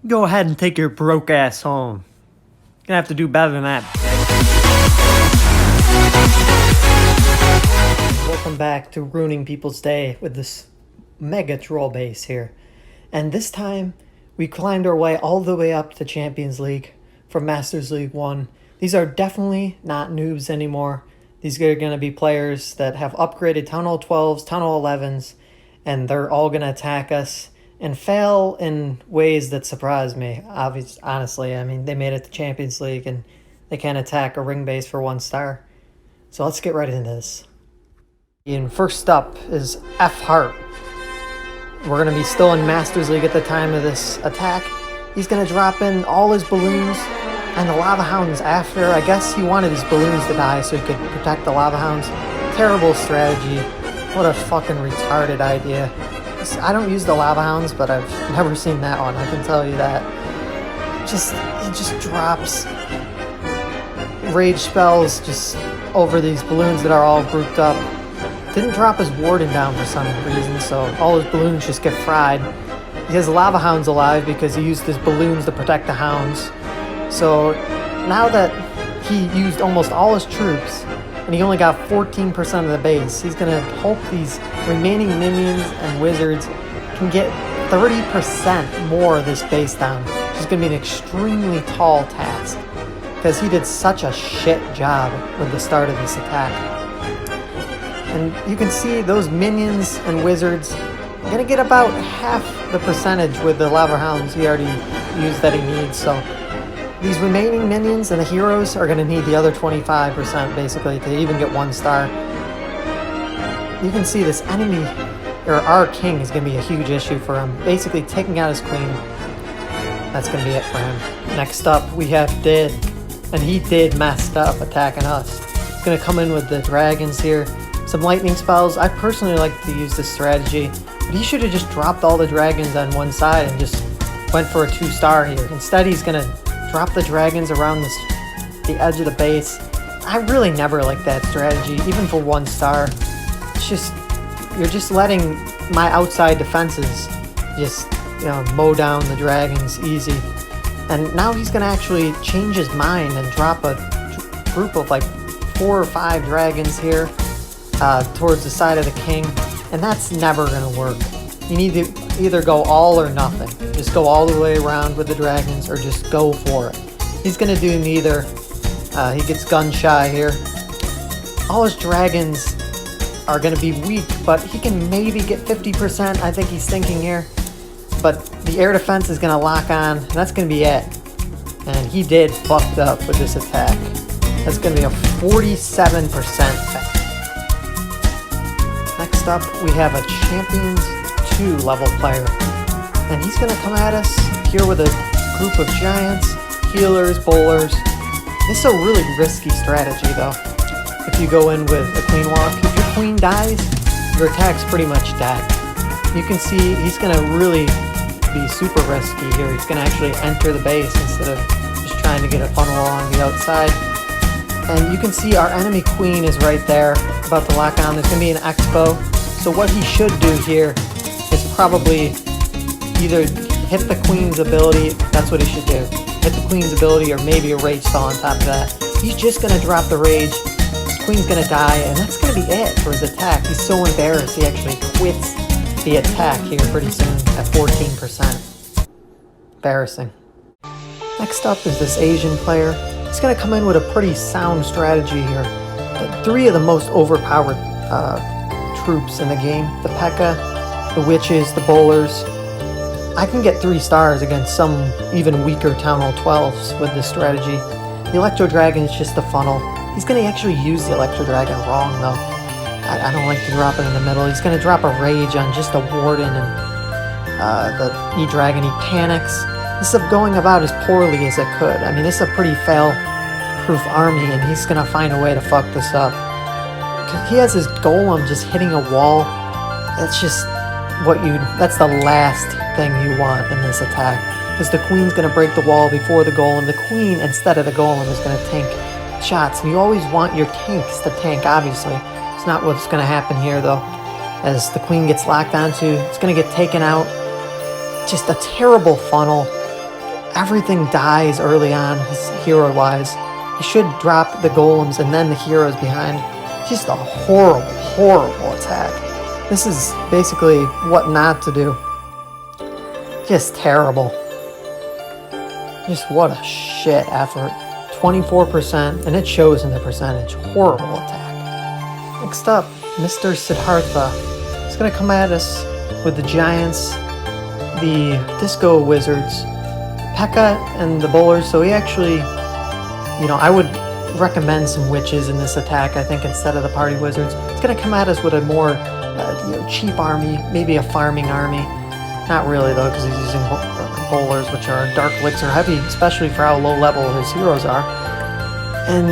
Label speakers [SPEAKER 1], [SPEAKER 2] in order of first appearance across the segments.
[SPEAKER 1] Go ahead and take your broke ass home. You're gonna have to do better than that. Welcome back to ruining people's day with this Mega Troll Base here. And this time, we climbed our way all the way up to Champions League from Masters League 1. These are definitely not noobs anymore. These are going to be players that have upgraded Town Hall 12s, Town Hall 11s, and they're all going to attack us and fail in ways that surprise me. Honestly, I mean, they made it to Champions League and they can't attack a ring base for 1 star. So let's get right into this. And first up is F Hart. We're going to be still in Masters League at the time of this attack. He's going to drop in all his balloons and the lava hounds after. I guess he wanted his balloons to die so he could protect the lava hounds. Terrible strategy. What a fucking retarded idea. I don't use the lava hounds, but I've never seen that one, I can tell you that. He just drops rage spells just over these balloons that are all grouped up. Didn't drop his warden down for some reason, so all his balloons just get fried. He has lava hounds alive because he used his balloons to protect the hounds. So now that he used almost all his troops and he only got 14% of the base, he's gonna hope these remaining minions and wizards can get 30% more of this base down, which is gonna be an extremely tall task because he did such a shit job with the start of this attack. And you can see those minions and wizards are gonna get about half the percentage with the lava hounds he already used that he needs. So these remaining minions and the heroes are gonna need the other 25% basically to even get 1 star. You can see this enemy, or our king, is gonna be a huge issue for him. Basically taking out his queen. That's gonna be it for him. Next up we have Did, and he did messed up attacking us. He's gonna come in with the dragons here. Some lightning spells. I personally like to use this strategy, but he should have just dropped all the dragons on one side and just went for a 2 star here. Instead, he's gonna drop the dragons around the edge of the base. I really never like that strategy, even for 1 star. It's just, you're just letting my outside defenses just, mow down the dragons easy. And now he's gonna actually change his mind and drop a group of like 4 or 5 dragons here towards the side of the king, and that's never gonna work. You need to either go all or nothing. Just go all the way around with the dragons or just go for it. He's gonna do neither. He gets gun shy here. All his dragons are gonna be weak, but he can maybe get 50%, I think he's thinking here. But the air defense is gonna lock on, and that's gonna be it. And he did fucked up with this attack. That's gonna be a 47% attack. Next up, we have a Champions 2 level player. And he's gonna come at us here with a group of giants, healers, bowlers. This is a really risky strategy though. If you go in with a queen walk, if your queen dies, your attack's pretty much dead. You can see he's gonna really be super risky here. He's gonna actually enter the base instead of just trying to get a funnel along the outside. And you can see our enemy queen is right there, about to lock on. There's gonna be an expo. So what he should do here is probably either hit the queen's ability, that's what he should do. Hit the queen's ability or maybe a rage spell on top of that. He's just gonna drop the rage, his queen's gonna die, and that's gonna be it for his attack. He's so embarrassed he actually quits the attack here pretty soon at 14%. Embarrassing. Next up is this Asian player. He's gonna come in with a pretty sound strategy here. 3 of the most overpowered troops in the game. The P.E.K.K.A, the witches, the bowlers. I can get 3 stars against some even weaker Town Hall 12s with this strategy. The Electro Dragon is just a funnel. He's going to actually use the Electro Dragon wrong though. I don't like to drop it in the middle. He's going to drop a rage on just a warden and the E-Dragon. He panics. This is going about as poorly as it could. I mean, this is a pretty fail-proof army and he's going to find a way to fuck this up. He has his golem just hitting a wall. That's just that's the last thing you want in this attack. Because the queen's going to break the wall before the golem. The queen, instead of the golem, is going to tank shots. And you always want your tanks to tank, obviously. It's not what's going to happen here, though. As the queen gets locked onto, it's going to get taken out. Just a terrible funnel. everything dies early on, his hero-wise. He should drop the golems and then the heroes behind. Just a horrible, horrible attack. This is basically what not to do. Just terrible. Just what a shit effort. 24%, and it shows in the percentage. Horrible attack. Next up, Mr. Siddhartha. He's going to come at us with the Giants, the Disco Wizards, P.E.K.K.A, and the Bowlers. So he actually, you know, I would recommend some Witches in this attack, I think, instead of the Party Wizards. It's going to come at us with a more you know, cheap army, maybe a farming army. Not really, though, because he's using Bowlers, which are Dark Elixir heavy, especially for how low level his heroes are. And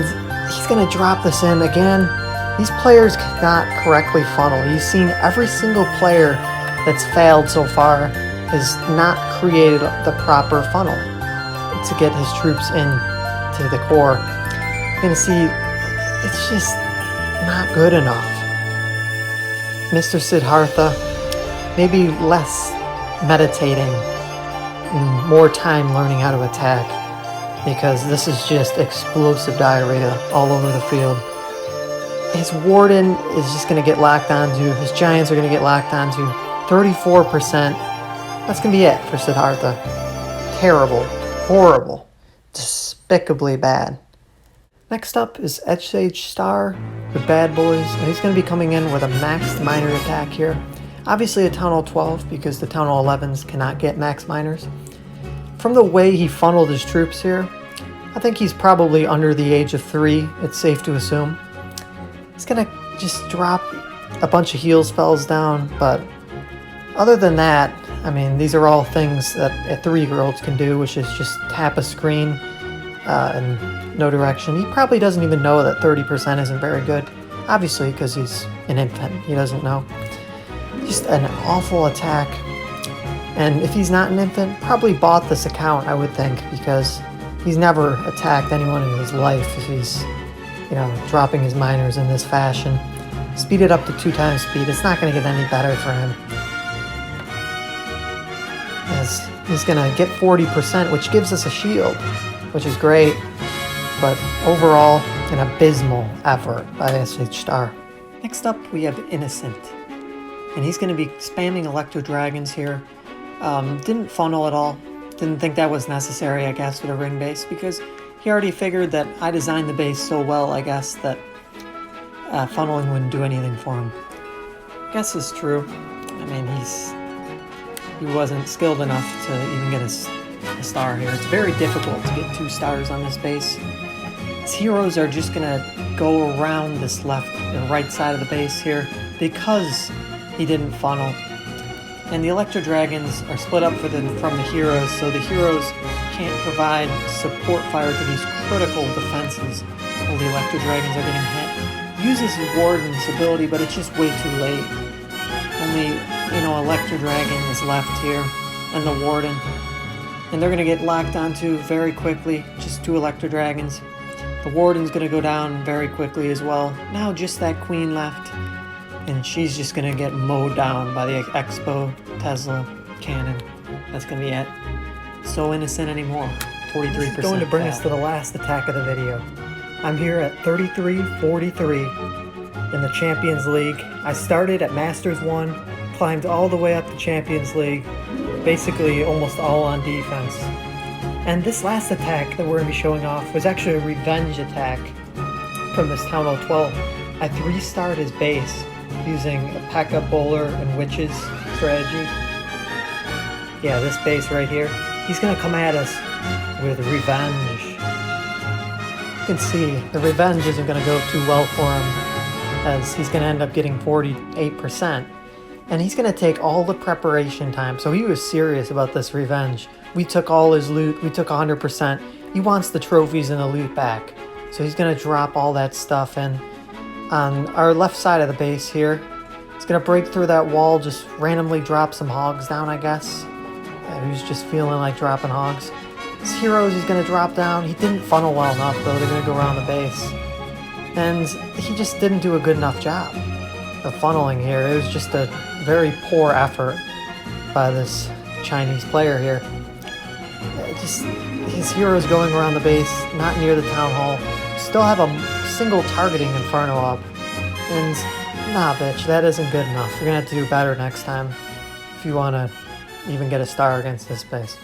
[SPEAKER 1] he's going to drop this in again. These players cannot correctly funnel. You've seen every single player that's failed so far has not created the proper funnel to get his troops into the core. You're going to see it's just not good enough. Mr. Siddhartha, maybe less meditating and more time learning how to attack, because this is just explosive diarrhea all over the field. His Warden is just going to get locked onto. His Giants are going to get locked onto. 34%. That's going to be it for Siddhartha. Terrible. Horrible. Despicably bad. Next up is HH Star with Bad Boys, and he's going to be coming in with a maxed miner attack here. Obviously a Town Hall 12, because the Town Hall 11s cannot get max miners. From the way he funneled his troops here, I think he's probably under the age of 3, it's safe to assume. He's going to just drop a bunch of heal spells down, but other than that, I mean, these are all things that a 3-year-old can do, which is just tap a screen and no direction. He probably doesn't even know that 30% isn't very good, obviously, because he's an infant. He doesn't know. Just an awful attack. And if he's not an infant, probably bought this account, I would think, because he's never attacked anyone in his life if he's, you know, dropping his miners in this fashion. Speed it up to 2 times speed. It's not going to get any better for him. As he's going to get 40%, which gives us a shield, which is great, but overall, an abysmal effort by SH Star. Next up, we have Innocent, and he's going to be spamming Electro Dragons here. Didn't funnel at all. Didn't think that was necessary, I guess, with a ring base, because he already figured that I designed the base so well, I guess, that funneling wouldn't do anything for him. I guess it's true. I mean, he wasn't skilled enough to even get a star here. It's very difficult to get 2 stars on this base. His heroes are just gonna go around this left and right side of the base here because he didn't funnel. And the Electro Dragons are split up from the heroes, so the heroes can't provide support fire to these critical defenses while the Electro Dragons are getting hit. Uses his Warden's ability, but it's just way too late. Only, you know, Electro Dragon is left here, and the Warden. And they're going to get locked onto very quickly, just 2 Electro Dragons. The Warden's going to go down very quickly as well. Now just that Queen left, and she's just going to get mowed down by the Expo Tesla cannon. That's going to be it. So innocent anymore. 43%. This is going to bring us to the last attack of the video. I'm here at 33-43 in the Champions League. I started at Masters 1, climbed all the way up to Champions League, basically almost all on defense. And this last attack that we're going to be showing off was actually a revenge attack from this Town Hall 12. I 3-starred his base using a P.E.K.K.A, Bowler, and Witches strategy. Yeah, this base right here. He's going to come at us with revenge. You can see the revenge isn't going to go too well for him, as he's going to end up getting 48%. And he's going to take all the preparation time. So he was serious about this revenge. We took all his loot. We took 100%. He wants the trophies and the loot back. So he's going to drop all that stuff in. On our left side of the base here, he's going to break through that wall, just randomly drop some hogs down, I guess. He was just feeling like dropping hogs. His heroes he's going to drop down. He didn't funnel well enough, though. They're going to go around the base. And he just didn't do a good enough job of funneling here. It was just a very poor effort by this Chinese player here. Just his heroes going around the base, not near the town hall. Still have a single targeting Inferno up. And nah, bitch, that isn't good enough. You're gonna have to do better next time if you want to even get a star against this base.